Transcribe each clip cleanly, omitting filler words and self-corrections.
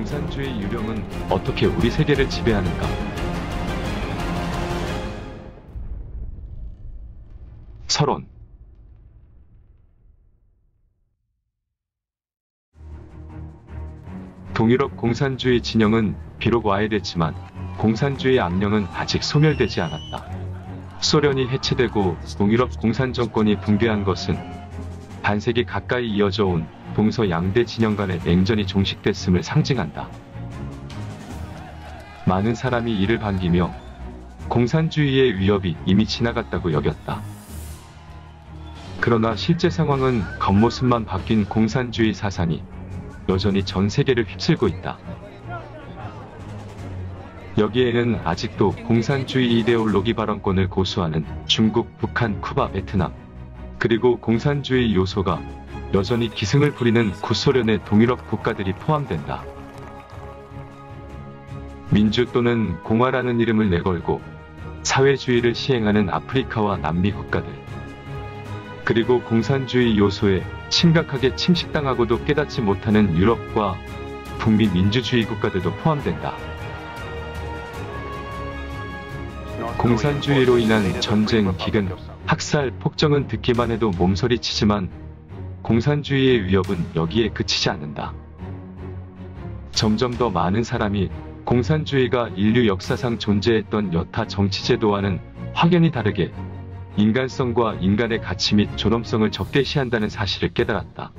공산주의 유령은 어떻게 우리 세계를 지배하는가? 서론. 동유럽 공산주의 진영은 비록 와해됐지만 공산주의 악령은 아직 소멸되지 않았다. 소련이 해체되고 동유럽 공산정권이 붕괴한 것은 반세기 가까이 이어져 온 동서양대 진영 간의 냉전이 종식됐음을 상징한다. 많은 사람이 이를 반기며 공산주의의 위협이 이미 지나갔다고 여겼다. 그러나 실제 상황은 겉모습만 바뀐 공산주의 사상이 여전히 전 세계를 휩쓸고 있다. 여기에는 아직도 공산주의 이데올로기 발언권을 고수하는 중국, 북한, 쿠바, 베트남, 그리고 공산주의 요소가 여전히 기승을 부리는 구소련의 동유럽 국가들이 포함된다. 민주 또는 공화라는 이름을 내걸고 사회주의를 시행하는 아프리카와 남미 국가들, 그리고 공산주의 요소에 심각하게 침식당하고도 깨닫지 못하는 유럽과 북미 민주주의 국가들도 포함된다. 공산주의로 인한 전쟁, 기근, 학살, 폭정은 듣기만 해도 몸서리치지만 공산주의의 위협은 여기에 그치지 않는다. 점점 더 많은 사람이 공산주의가 인류 역사상 존재했던 여타 정치제도와는 확연히 다르게 인간성과 인간의 가치 및 존엄성을 적대시한다는 사실을 깨달았다.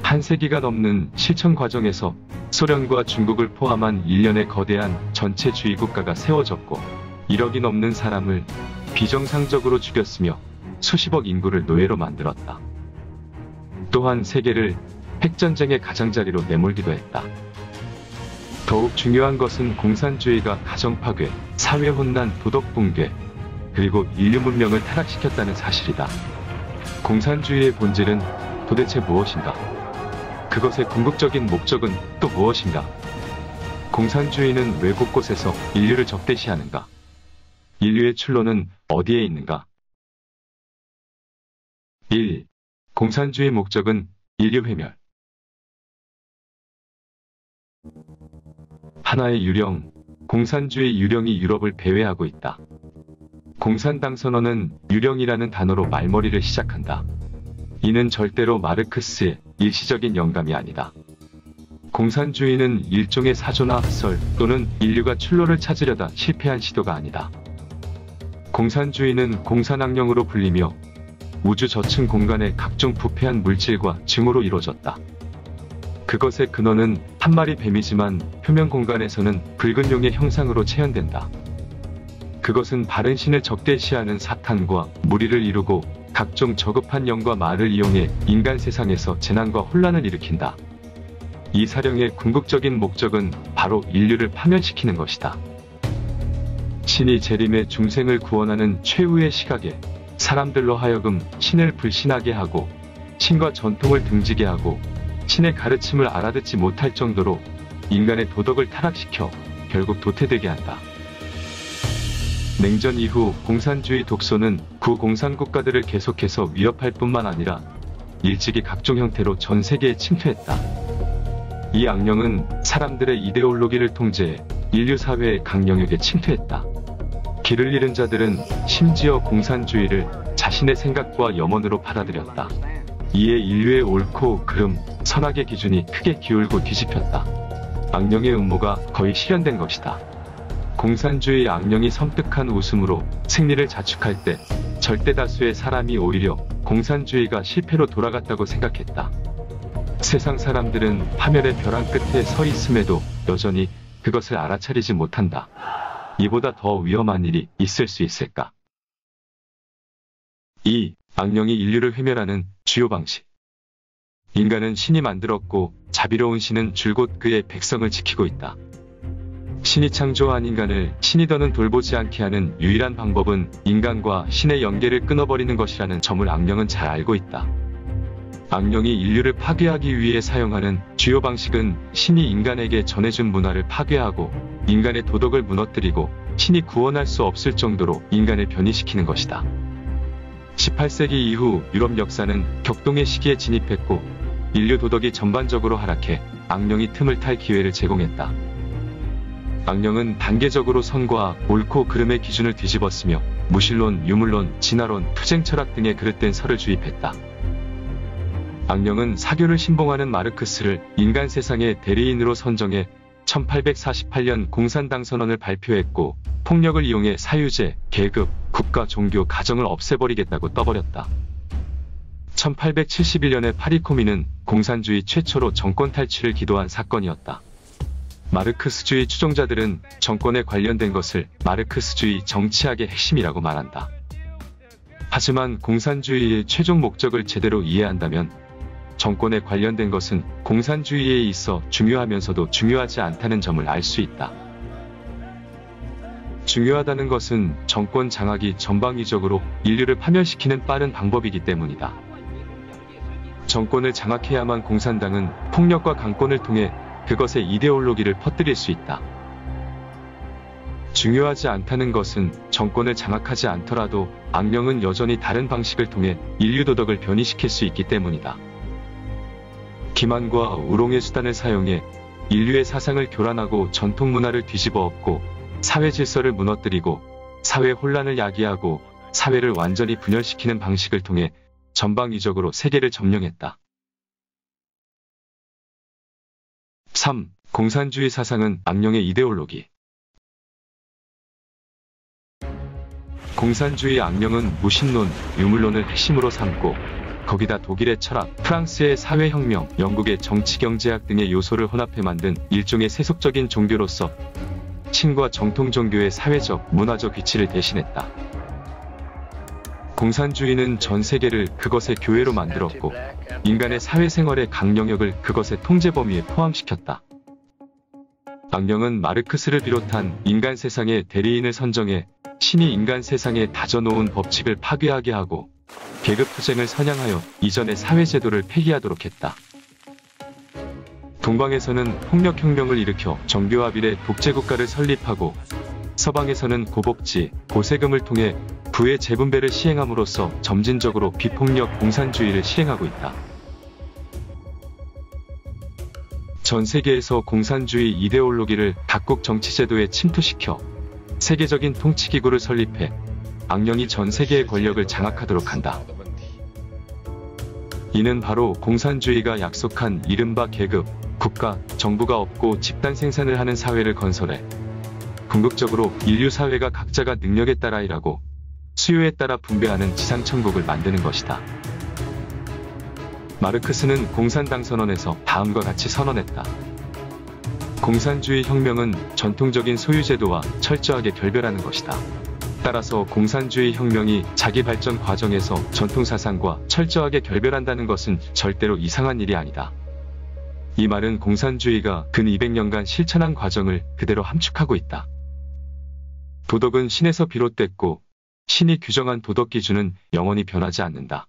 한 세기가 넘는 실천 과정에서 소련과 중국을 포함한 일련의 거대한 전체주의 국가가 세워졌고 1억이 넘는 사람을 비정상적으로 죽였으며 수십억 인구를 노예로 만들었다. 또한 세계를 핵전쟁의 가장자리로 내몰기도 했다. 더욱 중요한 것은 공산주의가 가정 파괴, 사회 혼란, 도덕 붕괴, 그리고 인류 문명을 타락시켰다는 사실이다. 공산주의의 본질은 도대체 무엇인가? 그것의 궁극적인 목적은 또 무엇인가? 공산주의는 왜 곳곳에서 인류를 적대시하는가? 인류의 출로는 어디에 있는가? 1. 공산주의 목적은 인류 회멸. 하나의 유령, 공산주의 유령이 유럽을 배회하고 있다. 공산당 선언은 유령이라는 단어로 말머리를 시작한다. 이는 절대로 마르크스의 일시적인 영감이 아니다. 공산주의는 일종의 사조나 흑설 또는 인류가 출로를 찾으려다 실패한 시도가 아니다. 공산주의는 공산악령으로 불리며 우주 저층 공간의 각종 부패한 물질과 증오로 이루어졌다. 그것의 근원은 한 마리 뱀이지만 표면 공간에서는 붉은 용의 형상으로 체현된다. 그것은 바른 신을 적대시하는 사탄과 무리를 이루고 각종 저급한 영과 말을 이용해 인간 세상에서 재난과 혼란을 일으킨다. 이 사령의 궁극적인 목적은 바로 인류를 파멸시키는 것이다. 신이 재림의 중생을 구원하는 최후의 시각에 사람들로 하여금 신을 불신하게 하고 신과 전통을 등지게 하고 신의 가르침을 알아듣지 못할 정도로 인간의 도덕을 타락시켜 결국 도태되게 한다. 냉전 이후 공산주의 독소는 구공산국가들을 계속해서 위협할 뿐만 아니라 일찍이 각종 형태로 전 세계에 침투했다. 이 악령은 사람들의 이데올로기를 통제해 인류 사회의 각 영역에 침투했다. 길을 잃은 자들은 심지어 공산주의를 자신의 생각과 염원으로 받아들였다. 이에 인류의 옳고 그름, 선악의 기준이 크게 기울고 뒤집혔다. 악령의 음모가 거의 실현된 것이다. 공산주의 악령이 섬뜩한 웃음으로 승리를 자축할 때 절대 다수의 사람이 오히려 공산주의가 실패로 돌아갔다고 생각했다. 세상 사람들은 파멸의 벼랑 끝에 서 있음에도 여전히 그것을 알아차리지 못한다. 이보다 더 위험한 일이 있을 수 있을까? 2. 악령이 인류를 회멸하는 주요 방식. 인간은 신이 만들었고 자비로운 신은 줄곧 그의 백성을 지키고 있다. 신이 창조한 인간을 신이 더는 돌보지 않게 하는 유일한 방법은 인간과 신의 연계를 끊어버리는 것이라는 점을 악령은 잘 알고 있다. 악령이 인류를 파괴하기 위해 사용하는 주요 방식은 신이 인간에게 전해준 문화를 파괴하고 인간의 도덕을 무너뜨리고 신이 구원할 수 없을 정도로 인간을 변이시키는 것이다. 18세기 이후 유럽 역사는 격동의 시기에 진입했고 인류 도덕이 전반적으로 하락해 악령이 틈을 탈 기회를 제공했다. 악령은 단계적으로 선과 옳고 그름의 기준을 뒤집었으며 무신론, 유물론, 진화론, 투쟁 철학 등의 그릇된 설을 주입했다. 악령은 사교를 신봉하는 마르크스를 인간 세상의 대리인으로 선정해 1848년 공산당선언을 발표했고 폭력을 이용해 사유제, 계급, 국가, 종교, 가정을 없애버리겠다고 떠벌였다. 1871년의 파리코민은 공산주의 최초로 정권 탈취를 기도한 사건이었다. 마르크스주의 추종자들은 정권에 관련된 것을 마르크스주의 정치학의 핵심이라고 말한다. 하지만 공산주의의 최종 목적을 제대로 이해한다면 정권에 관련된 것은 공산주의에 있어 중요하면서도 중요하지 않다는 점을 알 수 있다. 중요하다는 것은 정권 장악이 전방위적으로 인류를 파멸시키는 빠른 방법이기 때문이다. 정권을 장악해야만 공산당은 폭력과 강권을 통해 그것의 이데올로기를 퍼뜨릴 수 있다. 중요하지 않다는 것은 정권을 장악하지 않더라도 악령은 여전히 다른 방식을 통해 인류 도덕을 변이시킬 수 있기 때문이다. 기만과 우롱의 수단을 사용해 인류의 사상을 교란하고 전통 문화를 뒤집어 엎고 사회 질서를 무너뜨리고 사회 혼란을 야기하고 사회를 완전히 분열시키는 방식을 통해 전방위적으로 세계를 점령했다. 3. 공산주의 사상은 악령의 이데올로기. 공산주의 악령은 무신론, 유물론을 핵심으로 삼고 거기다 독일의 철학, 프랑스의 사회혁명, 영국의 정치경제학 등의 요소를 혼합해 만든 일종의 세속적인 종교로서 신과 정통 종교의 사회적, 문화적 위치를 대신했다. 공산주의는 전 세계를 그것의 교회로 만들었고 인간의 사회생활의 각 영역을 그것의 통제 범위에 포함시켰다. 악령은 마르크스를 비롯한 인간 세상의 대리인을 선정해 신이 인간 세상에 다져놓은 법칙을 파괴하게 하고 계급투쟁을 선양하여 이전의 사회제도를 폐기하도록 했다. 동방에서는 폭력혁명을 일으켜 정교합일의 독재국가를 설립하고 서방에서는 고복지, 고세금을 통해 부의 재분배를 시행함으로써 점진적으로 비폭력 공산주의를 시행하고 있다. 전 세계에서 공산주의 이데올로기를 각국 정치제도에 침투시켜 세계적인 통치기구를 설립해 악령이 전 세계의 권력을 장악하도록 한다. 이는 바로 공산주의가 약속한 이른바 계급, 국가, 정부가 없고 집단 생산을 하는 사회를 건설해 궁극적으로 인류 사회가 각자가 능력에 따라 일하고 수요에 따라 분배하는 지상천국을 만드는 것이다. 마르크스는 공산당 선언에서 다음과 같이 선언했다. 공산주의 혁명은 전통적인 소유제도와 철저하게 결별하는 것이다. 따라서 공산주의 혁명이 자기 발전 과정에서 전통사상과 철저하게 결별한다는 것은 절대로 이상한 일이 아니다. 이 말은 공산주의가 근 200년간 실천한 과정을 그대로 함축하고 있다. 도덕은 신에서 비롯됐고 신이 규정한 도덕 기준은 영원히 변하지 않는다.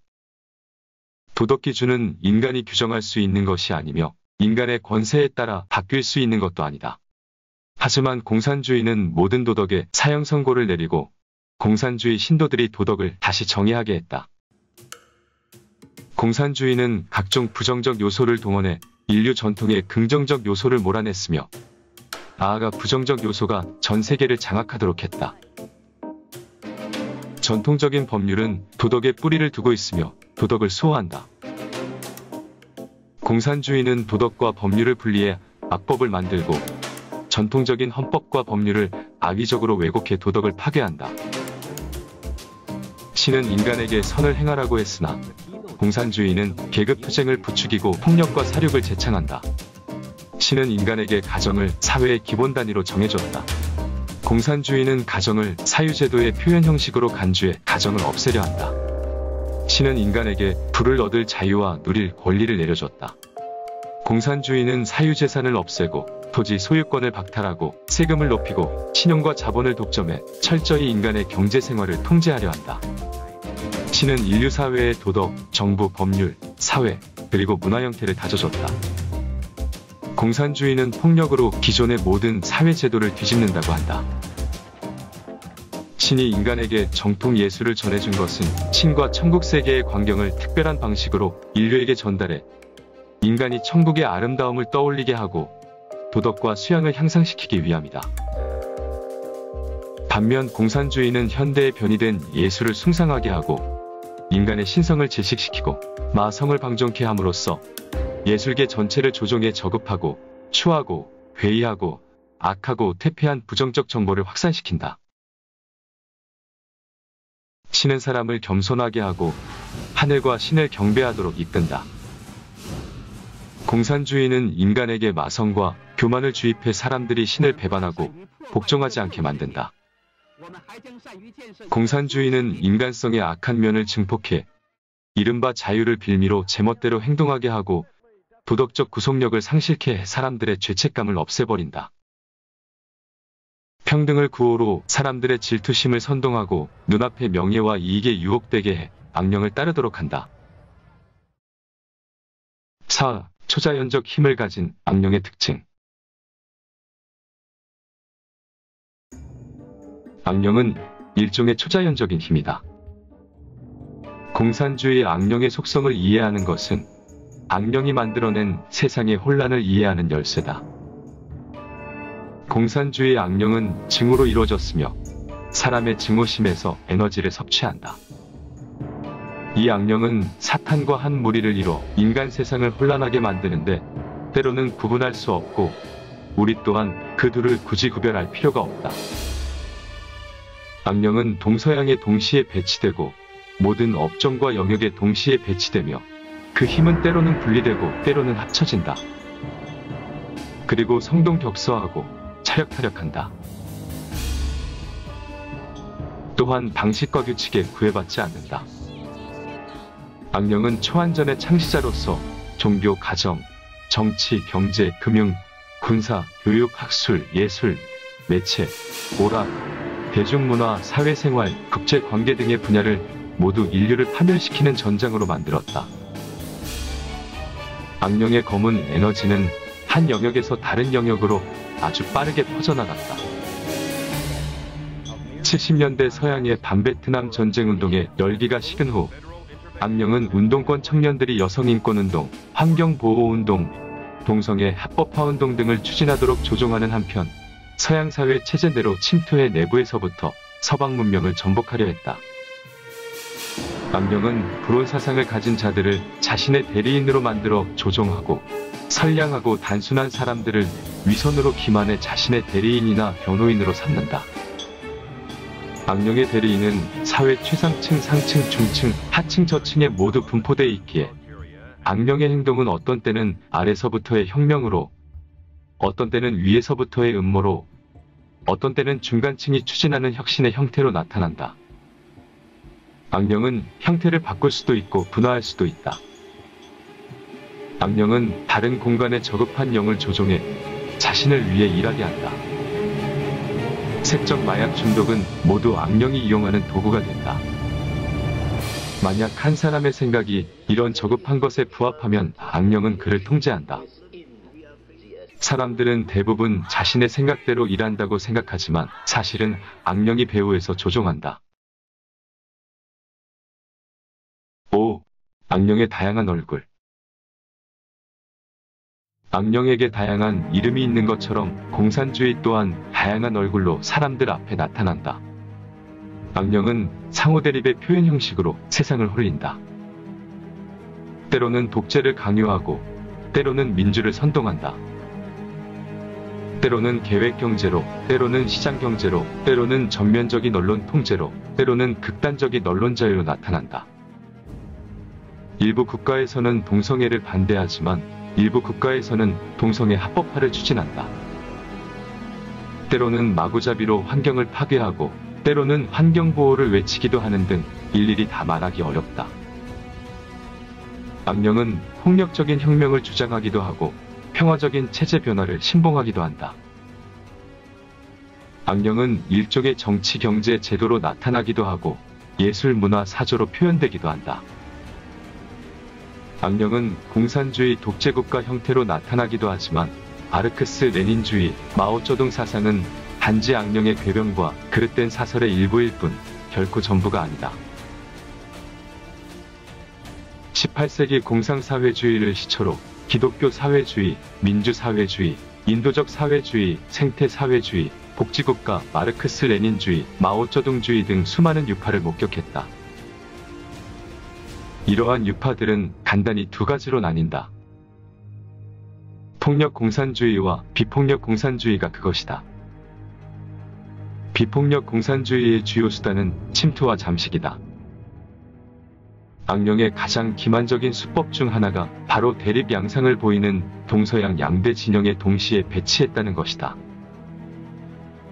도덕 기준은 인간이 규정할 수 있는 것이 아니며 인간의 권세에 따라 바뀔 수 있는 것도 아니다. 하지만 공산주의는 모든 도덕에 사형 선고를 내리고 공산주의 신도들이 도덕을 다시 정의하게 했다. 공산주의는 각종 부정적 요소를 동원해 인류 전통의 긍정적 요소를 몰아냈으며 나아가 부정적 요소가 전 세계를 장악하도록 했다. 전통적인 법률은 도덕에 뿌리를 두고 있으며 도덕을 수호한다. 공산주의는 도덕과 법률을 분리해 악법을 만들고 전통적인 헌법과 법률을 악의적으로 왜곡해 도덕을 파괴한다. 신은 인간에게 선을 행하라고 했으나 공산주의는 계급투쟁을 부추기고 폭력과 사륙을 제창한다. 신은 인간에게 가정을 사회의 기본 단위로 정해줬다. 공산주의는 가정을 사유제도의 표현 형식으로 간주해 가정을 없애려 한다. 신은 인간에게 부를 얻을 자유와 누릴 권리를 내려줬다. 공산주의는 사유재산을 없애고 토지 소유권을 박탈하고 세금을 높이고 신용과 자본을 독점해 철저히 인간의 경제생활을 통제하려 한다. 신은 인류 사회의 도덕, 정부, 법률, 사회, 그리고 문화 형태를 다져줬다. 공산주의는 폭력으로 기존의 모든 사회제도를 뒤집는다고 한다. 신이 인간에게 정통 예술을 전해준 것은 신과 천국 세계의 광경을 특별한 방식으로 인류에게 전달해 인간이 천국의 아름다움을 떠올리게 하고 도덕과 수양을 향상시키기 위함이다. 반면 공산주의는 현대의 변이된 예술을 숭상하게 하고 인간의 신성을 질식시키고 마성을 방종케 함으로써 예술계 전체를 조종해 저급하고 추하고 괴이하고 악하고 퇴폐한 부정적 정보를 확산시킨다. 신은 사람을 겸손하게 하고 하늘과 신을 경배하도록 이끈다. 공산주의는 인간에게 마성과 교만을 주입해 사람들이 신을 배반하고 복종하지 않게 만든다. 공산주의는 인간성의 악한 면을 증폭해 이른바 자유를 빌미로 제멋대로 행동하게 하고 도덕적 구속력을 상실케 해 사람들의 죄책감을 없애버린다. 평등을 구호로 사람들의 질투심을 선동하고 눈앞의 명예와 이익에 유혹되게 해 악령을 따르도록 한다. 4. 초자연적 힘을 가진 악령의 특징. 악령은 일종의 초자연적인 힘이다. 공산주의 악령의 속성을 이해하는 것은 악령이 만들어낸 세상의 혼란을 이해하는 열쇠다. 공산주의 악령은 증오로 이루어졌으며 사람의 증오심에서 에너지를 섭취한다. 이 악령은 사탄과 한 무리를 이뤄 인간 세상을 혼란하게 만드는데 때로는 구분할 수 없고 우리 또한 그 둘을 굳이 구별할 필요가 없다. 악령은 동서양에 동시에 배치되고 모든 업종과 영역에 동시에 배치되며 그 힘은 때로는 분리되고 때로는 합쳐진다. 그리고 성동격서하고 차력타력한다. 또한 방식과 규칙에 구애받지 않는다. 악령은 초안전의 창시자로서 종교, 가정, 정치, 경제, 금융, 군사, 교육, 학술, 예술, 매체, 오락, 대중문화, 사회생활, 국제관계 등의 분야를 모두 인류를 파멸시키는 전장으로 만들었다. 악령의 검은 에너지는 한 영역에서 다른 영역으로 아주 빠르게 퍼져나갔다. 70년대 서양의 반베트남 전쟁운동의 열기가 식은 후 악령은 운동권 청년들이 여성인권운동, 환경보호운동, 동성애 합법화운동 등을 추진하도록 조종하는 한편 서양 사회 체제 내로 침투해 내부에서부터 서방 문명을 전복하려 했다. 악령은 불온 사상을 가진 자들을 자신의 대리인으로 만들어 조종하고 선량하고 단순한 사람들을 위선으로 기만해 자신의 대리인이나 변호인으로 삼는다. 악령의 대리인은 사회 최상층, 상층, 중층, 하층, 저층에 모두 분포되어 있기에 악령의 행동은 어떤 때는 아래서부터의 혁명으로, 어떤 때는 위에서부터의 음모로, 어떤 때는 중간층이 추진하는 혁신의 형태로 나타난다. 악령은 형태를 바꿀 수도 있고 분화할 수도 있다. 악령은 다른 공간에 저급한 영을 조종해 자신을 위해 일하게 한다. 색적 마약 중독은 모두 악령이 이용하는 도구가 된다. 만약 한 사람의 생각이 이런 저급한 것에 부합하면 악령은 그를 통제한다. 사람들은 대부분 자신의 생각대로 일한다고 생각하지만 사실은 악령이 배후에서 조종한다. 5. 악령의 다양한 얼굴. 악령에게 다양한 이름이 있는 것처럼 공산주의 또한 다양한 얼굴로 사람들 앞에 나타난다. 악령은 상호대립의 표현 형식으로 세상을 홀린다. 때로는 독재를 강요하고 때로는 민주를 선동한다. 때로는 계획경제로, 때로는 시장경제로, 때로는 전면적인 언론 통제로, 때로는 극단적인 언론 자유로 나타난다. 일부 국가에서는 동성애를 반대하지만 일부 국가에서는 동성애 합법화를 추진한다. 때로는 마구잡이로 환경을 파괴하고 때로는 환경보호를 외치기도 하는 등 일일이 다 말하기 어렵다. 악령은 폭력적인 혁명을 주장하기도 하고 평화적인 체제 변화를 신봉하기도 한다. 악령은 일종의 정치, 경제, 제도로 나타나기도 하고 예술, 문화, 사조로 표현되기도 한다. 악령은 공산주의 독재국가 형태로 나타나기도 하지만 마르크스 레닌주의, 마오쩌둥 사상은 단지 악령의 궤변과 그릇된 사설의 일부일 뿐 결코 전부가 아니다. 18세기 공상사회주의를 시초로 기독교 사회주의, 민주사회주의, 인도적 사회주의, 생태사회주의, 복지국가, 마르크스 레닌주의, 마오쩌둥주의 등 수많은 유파를 목격했다. 이러한 유파들은 간단히 두 가지로 나뉜다. 폭력 공산주의와 비폭력 공산주의가 그것이다. 비폭력 공산주의의 주요 수단은 침투와 잠식이다. 악령의 가장 기만적인 수법 중 하나가 바로 대립 양상을 보이는 동서양 양대 진영에 동시에 배치했다는 것이다.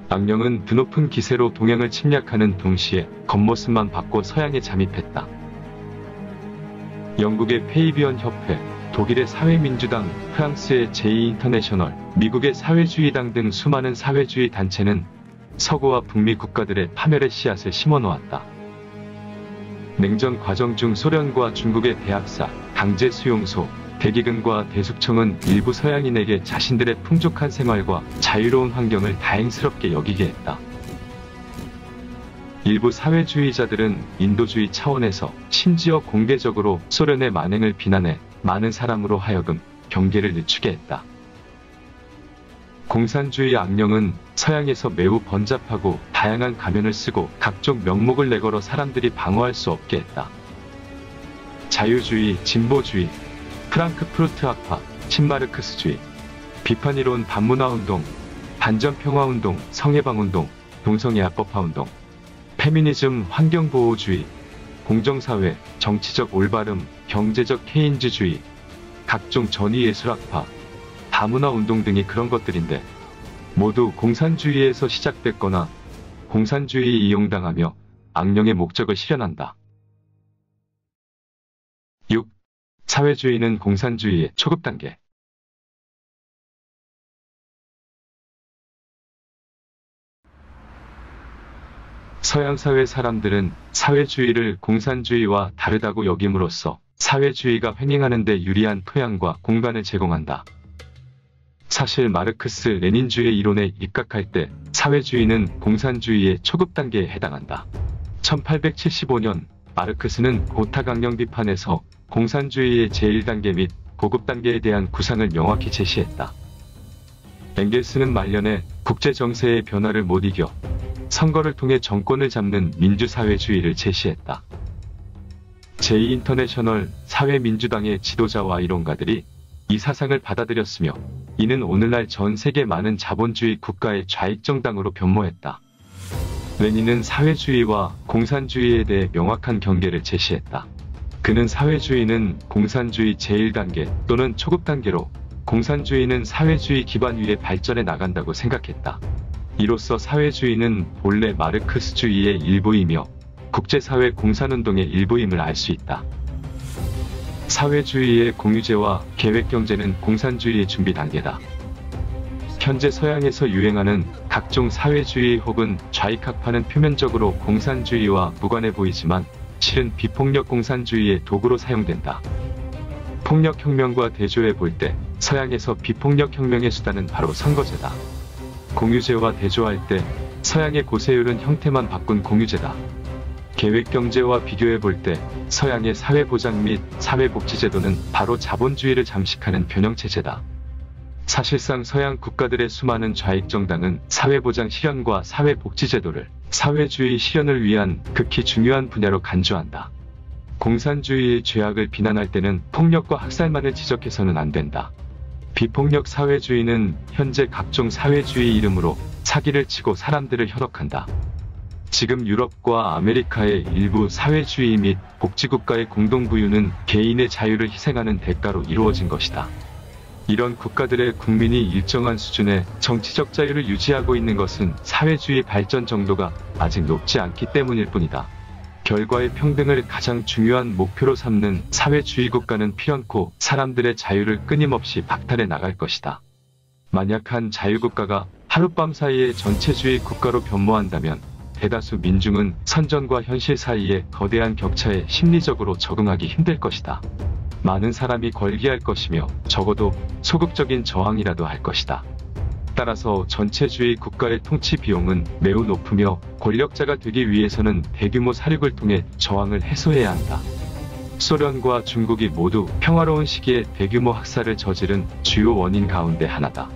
악령은 드높은 기세로 동양을 침략하는 동시에 겉모습만 바꿔 서양에 잠입했다. 영국의 페이비언 협회, 독일의 사회민주당, 프랑스의 제2인터내셔널, 미국의 사회주의당 등 수많은 사회주의 단체는 서구와 북미 국가들의 파멸의 씨앗을 심어놓았다. 냉전 과정 중 소련과 중국의 대학사, 강제 수용소, 대기근과 대숙청은 일부 서양인에게 자신들의 풍족한 생활과 자유로운 환경을 다행스럽게 여기게 했다. 일부 사회주의자들은 인도주의 차원에서 심지어 공개적으로 소련의 만행을 비난해 많은 사람으로 하여금 경계를 늦추게 했다. 공산주의 악령은 서양에서 매우 번잡하고 다양한 가면을 쓰고 각종 명목을 내걸어 사람들이 방어할 수 없게 했다. 자유주의, 진보주의, 프랑크푸르트 학파, 친마르크스주의, 비판이론 반문화운동, 반전평화운동, 성해방운동, 동성애합법화운동, 페미니즘, 환경보호주의, 공정사회, 정치적 올바름, 경제적 케인즈주의, 각종 전위예술학파, 다문화운동 등이 그런 것들인데 모두 공산주의에서 시작됐거나 공산주의에 이용당하며 악령의 목적을 실현한다. 6. 사회주의는 공산주의의 초급 단계. 서양 사회 사람들은 사회주의를 공산주의와 다르다고 여김으로써 사회주의가 횡행하는 데 유리한 토양과 공간을 제공한다. 사실 마르크스 레닌주의 이론에 입각할 때 사회주의는 공산주의의 초급 단계에 해당한다. 1875년 마르크스는 고타강령 비판에서 공산주의의 제1단계 및 고급 단계에 대한 구상을 명확히 제시했다. 엥겔스는 말년에 국제정세의 변화를 못 이겨 선거를 통해 정권을 잡는 민주사회주의를 제시했다. 제2인터내셔널 사회민주당의 지도자와 이론가들이 이 사상을 받아들였으며 이는 오늘날 전 세계 많은 자본주의 국가의 좌익정당으로 변모했다. 레닌은 사회주의와 공산주의에 대해 명확한 경계를 제시했다. 그는 사회주의는 공산주의 제1단계 또는 초급 단계로 공산주의는 사회주의 기반 위에 발전해 나간다고 생각했다. 이로써 사회주의는 본래 마르크스주의의 일부이며 국제사회 공산운동의 일부임을 알 수 있다. 사회주의의 공유제와 계획경제는 공산주의의 준비 단계다. 현재 서양에서 유행하는 각종 사회주의 혹은 좌익학파는 표면적으로 공산주의와 무관해 보이지만 실은 비폭력 공산주의의 도구로 사용된다. 폭력혁명과 대조해 볼 때 서양에서 비폭력혁명의 수단은 바로 선거제다. 공유제와 대조할 때 서양의 고세율은 형태만 바꾼 공유제다. 계획경제와 비교해 볼 때 서양의 사회보장 및 사회복지제도는 바로 자본주의를 잠식하는 변형체제다. 사실상 서양 국가들의 수많은 좌익정당은 사회보장 실현과 사회복지제도를 사회주의 실현을 위한 극히 중요한 분야로 간주한다. 공산주의의 죄악을 비난할 때는 폭력과 학살만을 지적해서는 안 된다. 비폭력 사회주의는 현재 각종 사회주의 이름으로 사기를 치고 사람들을 현혹한다. 지금 유럽과 아메리카의 일부 사회주의 및 복지국가의 공동부유는 개인의 자유를 희생하는 대가로 이루어진 것이다. 이런 국가들의 국민이 일정한 수준의 정치적 자유를 유지하고 있는 것은 사회주의 발전 정도가 아직 높지 않기 때문일 뿐이다. 결과의 평등을 가장 중요한 목표로 삼는 사회주의 국가는 필연코 사람들의 자유를 끊임없이 박탈해 나갈 것이다. 만약 한 자유국가가 하룻밤 사이에 전체주의 국가로 변모한다면 대다수 민중은 선전과 현실 사이에 거대한 격차에 심리적으로 적응하기 힘들 것이다. 많은 사람이 걸기할 것이며 적어도 소극적인 저항이라도 할 것이다. 따라서 전체주의 국가의 통치 비용은 매우 높으며 권력자가 되기 위해서는 대규모 사륙을 통해 저항을 해소해야 한다. 소련과 중국이 모두 평화로운 시기에 대규모 학살을 저지른 주요 원인 가운데 하나다.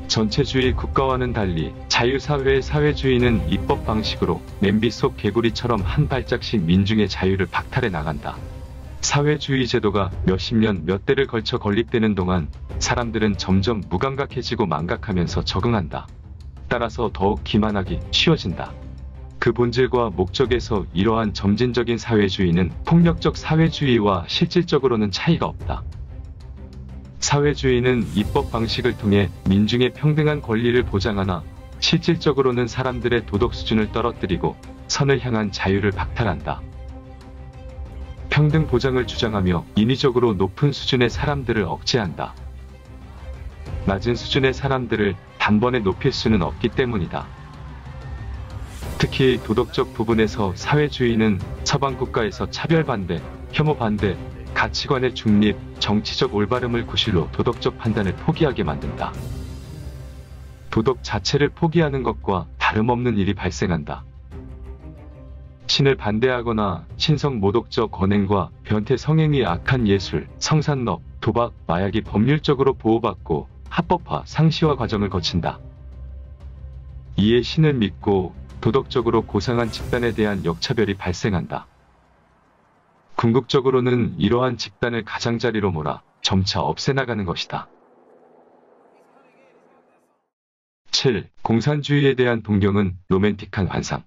전체주의 국가와는 달리 자유사회의 사회주의는 입법 방식으로 냄비 속 개구리처럼 한 발짝씩 민중의 자유를 박탈해 나간다. 사회주의 제도가 몇십 년, 몇 대를 걸쳐 건립되는 동안 사람들은 점점 무감각해지고 망각하면서 적응한다. 따라서 더욱 기만하기 쉬워진다. 그 본질과 목적에서 이러한 점진적인 사회주의는 폭력적 사회주의와 실질적으로는 차이가 없다. 사회주의는 입법 방식을 통해 민중의 평등한 권리를 보장하나 실질적으로는 사람들의 도덕 수준을 떨어뜨리고 선을 향한 자유를 박탈한다. 평등 보장을 주장하며 인위적으로 높은 수준의 사람들을 억제한다. 낮은 수준의 사람들을 단번에 높일 수는 없기 때문이다. 특히 도덕적 부분에서 사회주의는 서방 국가에서 차별 반대, 혐오 반대, 가치관의 중립, 정치적 올바름을 구실로 도덕적 판단을 포기하게 만든다. 도덕 자체를 포기하는 것과 다름없는 일이 발생한다. 신을 반대하거나 신성 모독적 언행과 변태 성행위 악한 예술, 성산업, 도박, 마약이 법률적으로 보호받고 합법화, 상시화 과정을 거친다. 이에 신을 믿고 도덕적으로 고상한 집단에 대한 역차별이 발생한다. 궁극적으로는 이러한 집단을 가장자리로 몰아 점차 없애나가는 것이다. 7. 공산주의에 대한 동경은 로맨틱한 환상.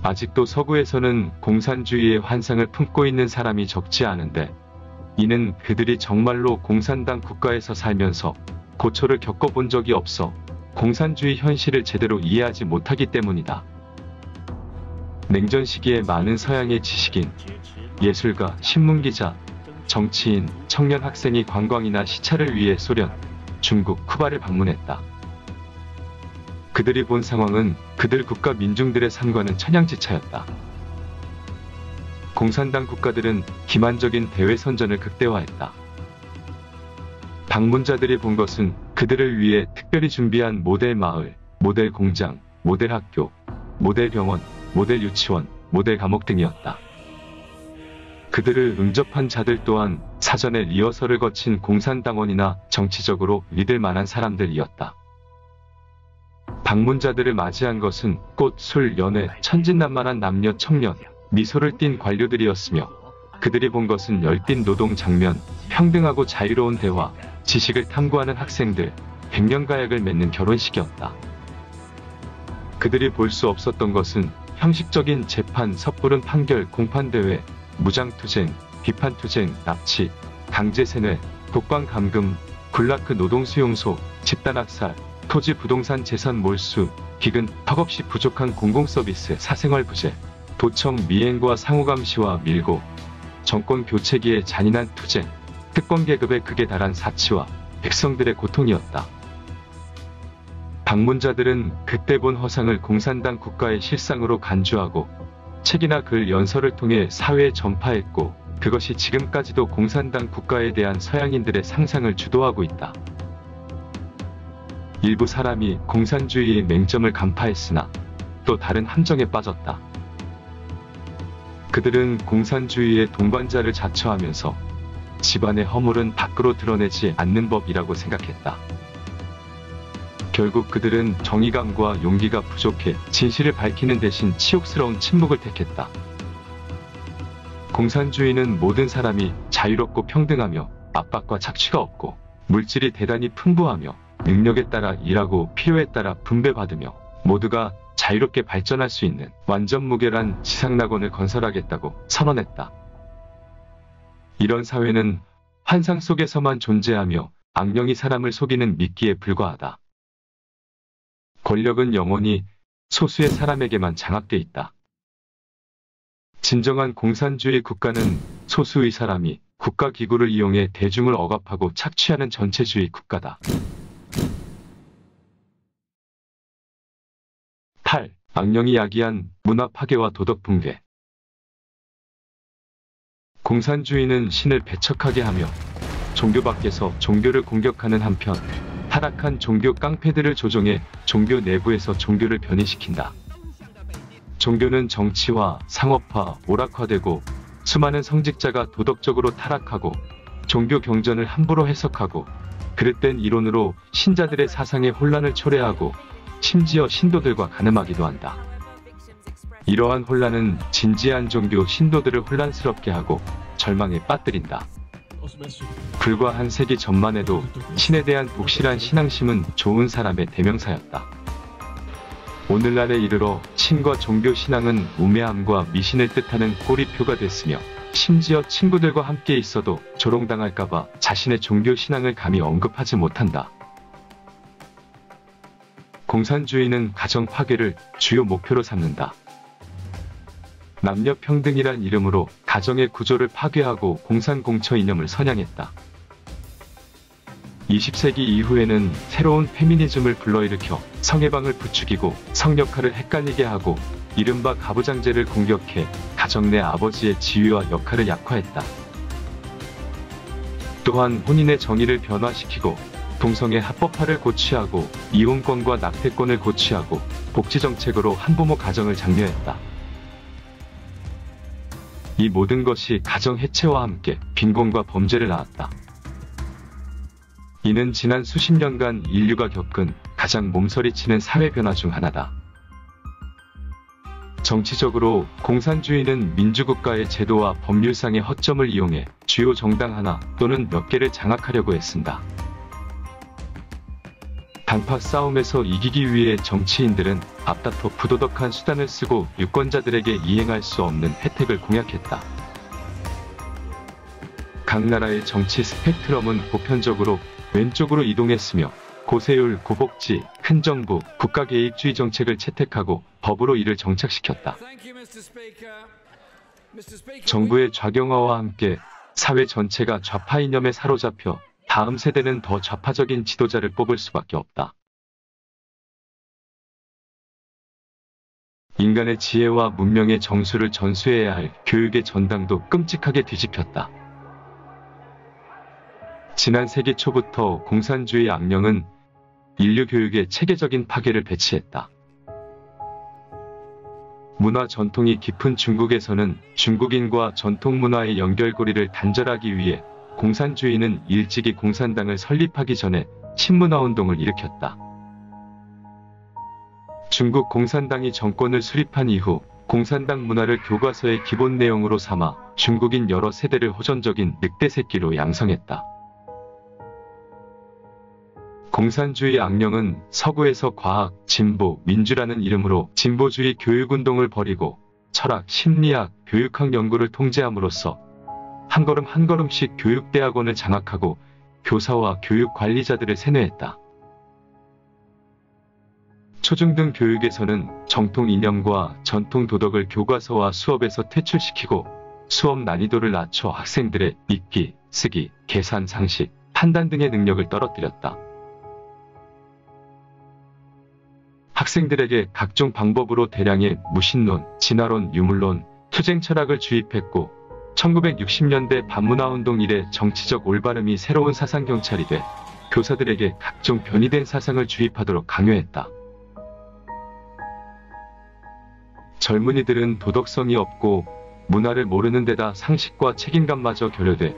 아직도 서구에서는 공산주의의 환상을 품고 있는 사람이 적지 않은데, 이는 그들이 정말로 공산당 국가에서 살면서 고초를 겪어본 적이 없어 공산주의 현실을 제대로 이해하지 못하기 때문이다. 냉전 시기에 많은 서양의 지식인, 예술가, 신문기자, 정치인, 청년 학생이 관광이나 시찰을 위해 소련, 중국, 쿠바를 방문했다. 그들이 본 상황은 그들 국가 민중들의 삶과는 천양지차였다. 공산당 국가들은 기만적인 대외선전을 극대화했다. 방문자들이 본 것은 그들을 위해 특별히 준비한 모델 마을, 모델 공장, 모델 학교, 모델 병원, 모델 유치원, 모델 감옥 등이었다. 그들을 응접한 자들 또한 사전에 리허설을 거친 공산당원이나 정치적으로 믿을 만한 사람들이었다. 방문자들을 맞이한 것은 꽃, 술, 연애, 천진난만한 남녀, 청년, 미소를 띤 관료들이었으며, 그들이 본 것은 열띤 노동 장면, 평등하고 자유로운 대화, 지식을 탐구하는 학생들, 백년가약을 맺는 결혼식이었다. 그들이 볼 수 없었던 것은 형식적인 재판, 섣부른 판결, 공판대회, 무장투쟁, 비판투쟁, 납치, 강제세뇌, 독방감금, 굴라크 노동수용소, 집단학살, 토지 부동산 재산 몰수, 기근, 턱없이 부족한 공공서비스, 사생활부재, 도청 미행과 상호감시와 밀고, 정권 교체기의 잔인한 투쟁, 특권계급의 극에 달한 사치와 백성들의 고통이었다. 방문자들은 그때 본 허상을 공산당 국가의 실상으로 간주하고 책이나 글, 연설을 통해 사회에 전파했고, 그것이 지금까지도 공산당 국가에 대한 서양인들의 상상을 주도하고 있다. 일부 사람이 공산주의의 맹점을 간파했으나 또 다른 함정에 빠졌다. 그들은 공산주의의 동반자를 자처하면서 집안의 허물은 밖으로 드러내지 않는 법이라고 생각했다. 결국 그들은 정의감과 용기가 부족해 진실을 밝히는 대신 치욕스러운 침묵을 택했다. 공산주의는 모든 사람이 자유롭고 평등하며 압박과 착취가 없고 물질이 대단히 풍부하며 능력에 따라 일하고 필요에 따라 분배받으며 모두가 자유롭게 발전할 수 있는 완전 무결한 지상낙원을 건설하겠다고 선언했다. 이런 사회는 환상 속에서만 존재하며 악령이 사람을 속이는 미끼에 불과하다. 권력은 영원히 소수의 사람에게만 장악돼 있다. 진정한 공산주의 국가는 소수의 사람이 국가기구를 이용해 대중을 억압하고 착취하는 전체주의 국가다. 8. 악령이 야기한 문화 파괴와 도덕 붕괴. 공산주의는 신을 배척하게 하며 종교 밖에서 종교를 공격하는 한편 타락한 종교 깡패들을 조종해 종교 내부에서 종교를 변이시킨다. 종교는 정치화, 상업화, 오락화되고 수많은 성직자가 도덕적으로 타락하고 종교 경전을 함부로 해석하고 그릇된 이론으로 신자들의 사상에 혼란을 초래하고 심지어 신도들과 가늠하기도 한다. 이러한 혼란은 진지한 종교 신도들을 혼란스럽게 하고 절망에 빠뜨린다. 불과 한 세기 전만 해도 신에 대한 독실한 신앙심은 좋은 사람의 대명사였다. 오늘날에 이르러 신과 종교 신앙은 우매함과 미신을 뜻하는 꼬리표가 됐으며 심지어 친구들과 함께 있어도 조롱당할까봐 자신의 종교 신앙을 감히 언급하지 못한다. 공산주의는 가정 파괴를 주요 목표로 삼는다. 남녀 평등이란 이름으로 가정의 구조를 파괴하고 공산공처 이념을 선양했다. 20세기 이후에는 새로운 페미니즘을 불러일으켜 성해방을 부추기고 성역할을 헷갈리게 하고 이른바 가부장제를 공격해 가정 내 아버지의 지위와 역할을 약화했다. 또한 혼인의 정의를 변화시키고 동성애 합법화를 고취하고 이혼권과 낙태권을 고취하고 복지정책으로 한부모 가정을 장려했다. 이 모든 것이 가정 해체와 함께 빈곤과 범죄를 낳았다. 이는 지난 수십 년간 인류가 겪은 가장 몸서리치는 사회 변화 중 하나다. 정치적으로 공산주의는 민주국가의 제도와 법률상의 허점을 이용해 주요 정당 하나 또는 몇 개를 장악하려고 애쓴다. 당파 싸움에서 이기기 위해 정치인들은 앞다퉈 부도덕한 수단을 쓰고 유권자들에게 이행할 수 없는 혜택을 공약했다. 각 나라의 정치 스펙트럼은 보편적으로 왼쪽으로 이동했으며 고세율, 고복지, 큰 정부, 국가 개입주의 정책을 채택하고 법으로 이를 정착시켰다. 정부의 좌경화와 함께 사회 전체가 좌파 이념에 사로잡혀 다음 세대는 더 좌파적인 지도자를 뽑을 수밖에 없다. 인간의 지혜와 문명의 정수를 전수해야 할 교육의 전당도 끔찍하게 뒤집혔다. 지난 세기 초부터 공산주의 악령은 인류 교육에 체계적인 파괴를 배치했다. 문화 전통이 깊은 중국에서는 중국인과 전통 문화의 연결고리를 단절하기 위해 공산주의는 일찍이 공산당을 설립하기 전에 신문화운동을 일으켰다. 중국 공산당이 정권을 수립한 이후 공산당 문화를 교과서의 기본 내용으로 삼아 중국인 여러 세대를 호전적인 늑대 새끼로 양성했다. 공산주의 악령은 서구에서 과학, 진보, 민주라는 이름으로 진보주의 교육운동을 벌이고 철학, 심리학, 교육학 연구를 통제함으로써 한 걸음 한 걸음씩 교육대학원을 장악하고 교사와 교육관리자들을 세뇌했다. 초중등 교육에서는 정통 이념과 전통 도덕을 교과서와 수업에서 퇴출시키고 수업 난이도를 낮춰 학생들의 읽기, 쓰기, 계산, 상식, 판단 등의 능력을 떨어뜨렸다. 학생들에게 각종 방법으로 대량의 무신론, 진화론, 유물론, 투쟁 철학을 주입했고 1960년대 반문화운동 이래 정치적 올바름이 새로운 사상경찰이 돼 교사들에게 각종 변이된 사상을 주입하도록 강요했다. 젊은이들은 도덕성이 없고 문화를 모르는 데다 상식과 책임감마저 결여돼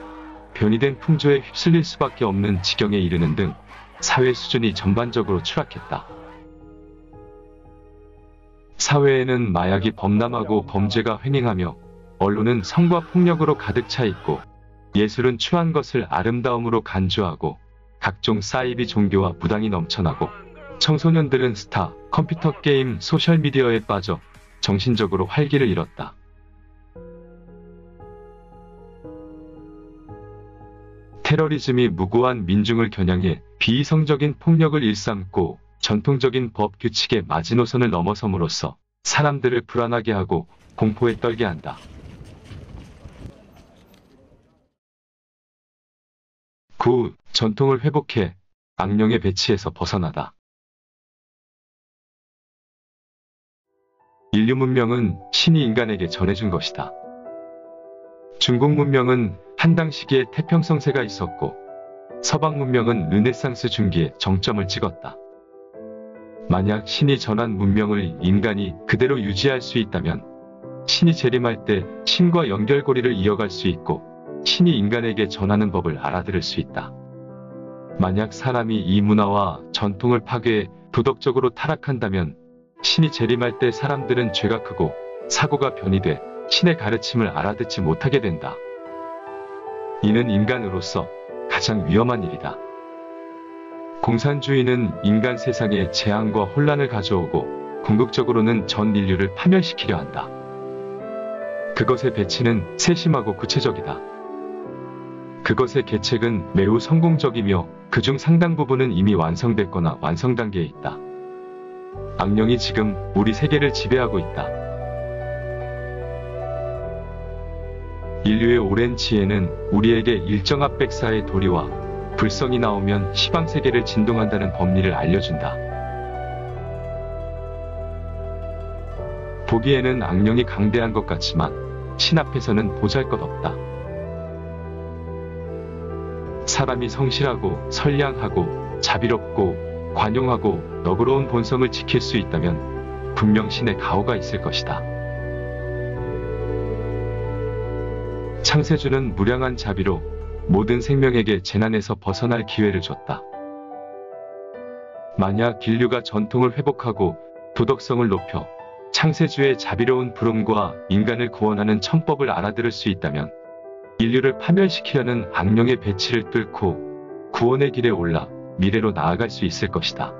변이된 풍조에 휩쓸릴 수밖에 없는 지경에 이르는 등 사회 수준이 전반적으로 추락했다. 사회에는 마약이 범람하고 범죄가 횡행하며 언론은 성과 폭력으로 가득 차 있고 예술은 추한 것을 아름다움으로 간주하고 각종 사이비 종교와 무당이 넘쳐나고 청소년들은 스타, 컴퓨터 게임, 소셜미디어에 빠져 정신적으로 활기를 잃었다. 테러리즘이 무고한 민중을 겨냥해 비이성적인 폭력을 일삼고 전통적인 법 규칙의 마지노선을 넘어섬으로써 사람들을 불안하게 하고 공포에 떨게 한다. 구. 전통을 회복해 악령의 배치에서 벗어나다. 인류 문명은 신이 인간에게 전해준 것이다. 중국 문명은 한당 시기에 태평성세가 있었고 서방 문명은 르네상스 중기에 정점을 찍었다. 만약 신이 전한 문명을 인간이 그대로 유지할 수 있다면 신이 재림할 때 신과 연결고리를 이어갈 수 있고 신이 인간에게 전하는 법을 알아들을 수 있다. 만약 사람이 이 문화와 전통을 파괴해 도덕적으로 타락한다면 신이 재림할 때 사람들은 죄가 크고 사고가 변이돼 신의 가르침을 알아듣지 못하게 된다. 이는 인간으로서 가장 위험한 일이다. 공산주의는 인간 세상에 재앙과 혼란을 가져오고 궁극적으로는 전 인류를 파멸시키려 한다. 그것의 배치는 세심하고 구체적이다. 그것의 계책은 매우 성공적이며 그중 상당 부분은 이미 완성됐거나 완성 단계에 있다. 악령이 지금 우리 세계를 지배하고 있다. 인류의 오랜 지혜는 우리에게 일정한 백사의 도리와 불성이 나오면 시방세계를 진동한다는 법리를 알려준다. 보기에는 악령이 강대한 것 같지만 신 앞에서는 보잘것없다. 사람이 성실하고 선량하고 자비롭고 관용하고 너그러운 본성을 지킬 수 있다면 분명 신의 가호가 있을 것이다. 창세주는 무량한 자비로 모든 생명에게 재난에서 벗어날 기회를 줬다. 만약 인류가 전통을 회복하고 도덕성을 높여 창세주의 자비로운 부름과 인간을 구원하는 천법을 알아들을 수 있다면 인류를 파멸시키려는 악령의 배치를 뚫고 구원의 길에 올라 미래로 나아갈 수 있을 것이다.